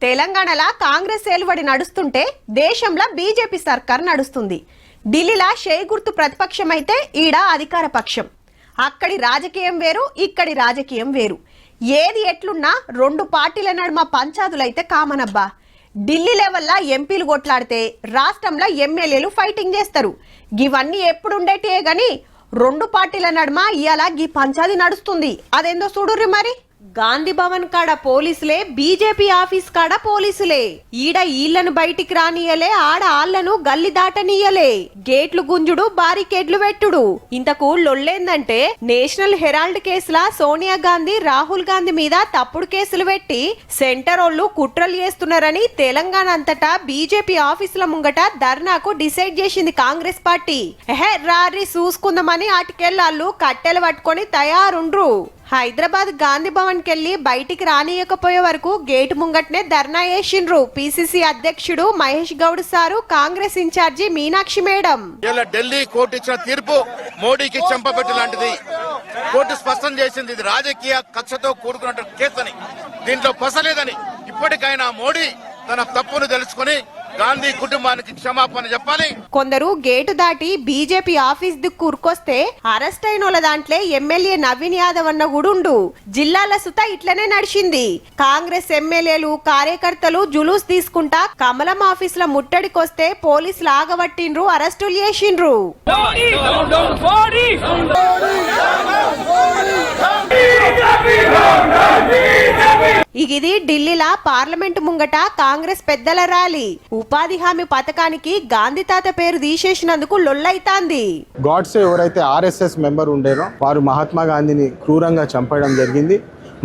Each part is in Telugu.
తెలంగాణలో కాంగ్రెస్ ఏలుబడి నడుస్తుంటే దేశంలో బీజేపీ సర్కార్ నడుస్తుంది. ఢిల్లీలో షేయ్ గుర్తు ప్రతిపక్షం అయితే ఈడ అధికార పక్షం. అక్కడి రాజకీయం వేరు, ఇక్కడి రాజకీయం వేరు. ఏది ఎట్లున్నా రెండు పార్టీల నడుమ పంచాదులైతే కామనబ్బా. ఢిల్లీ లెవెల్లో ఎంపీలు కొట్లాడితే రాష్ట్రంలో ఎమ్మెల్యేలు ఫైటింగ్ చేస్తారు. ఇవన్నీ ఎప్పుడుండేటే గాని రెండు పార్టీల నడుమ ఇయాల గీ పంచాది నడుస్తుంది. అదేందో చూడుర్రి మరి. గాంధీ భవన్ కాడ పోలీసులే, బీజేపీ ఆఫీస్ కాడ పోలీసులే. ఈడ ఈళ్లను బయటికి రానియలే, ఆడ ఆళ్లను గల్లి దాటనీయలే. గేట్లు గుంజుడు, బారికేడ్లు పెట్టుడు. ఇంతకు లొల్లేందంటే నేషనల్ హెరాల్డ్ కేసులా సోనియా గాంధీ, రాహుల్ గాంధీ మీద తప్పుడు కేసులు పెట్టి సెంటర్ ఓళ్లు కుట్రలు చేస్తున్నారని తెలంగాణ అంతటా బీజేపీ ఆఫీసుల ముంగట ధర్నాకు డిసైడ్ చేసింది కాంగ్రెస్ పార్టీ. రారి చూసుకుందామని ఆటికెళ్ళాళ్ళు కట్టెలు పట్టుకొని తయారుండ్రు. హైదరాబాద్ గాంధీ భవన్ కెళ్లి బయటికి రానియకపోయే వరకు గేటు ముంగట్నే ధర్నా చేసిండ్రు పిసిసి అధ్యక్షుడు Mahesh Goud sir, Congress incharge Meenakshi madam. Delhi court ఇచ్చిన తీర్పు మోడీకి చెంపపెట్టు లాంటిది. కోర్టు స్పష్టం చేసింది ఇది రాజకీయ కక్షతో కూడుకున్న కేసని, దీంట్లో పసలేదని. ఇప్పటికైనా మోడీ తన తప్పును తెలుసుకుని గాంధీ కుటుంబానికి క్షమాపణ చెప్పాలి. కొందరు గేటు దాటి బీజేపీ ఆఫీస్ దిక్కు ఉరుకొస్తే అరెస్ట్ అయినోళ్ళ దాంట్లో ఎమ్మెల్యే నవీన్ యాదవ్ అన్న గుడుండు. జిల్లాల సుత ఇట్లనే నడిచింది. కాంగ్రెస్ ఎమ్మెల్యేలు, కార్యకర్తలు జులూస్ తీసుకుంటా కమలం ఆఫీస్ లో ముట్టడికొస్తే పోలీసులు ఆగబట్టిండ్రు, అరెస్టులు చేసిండ్రు. ఇది ఢిల్లీలో పార్లమెంట్ ముంగట కాంగ్రెస్ పెద్దల ర్యాలీ. ఉపాధి హామీ పథకానికి గాంధీ తాత పేరు తీసేసినందుకు లొల్లైతాంది. గాడ్సే ఎవరైతే ఆర్ఎస్ఎస్ మెంబర్ ఉండేరో వారు మహాత్మా గాంధీని క్రూరంగా చంపడం జరిగింది.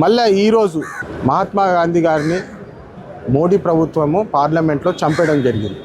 మళ్ళీ ఈరోజు మహాత్మా గాంధీ గారిని మోడీ ప్రభుత్వము పార్లమెంట్లో చంపడం జరిగింది.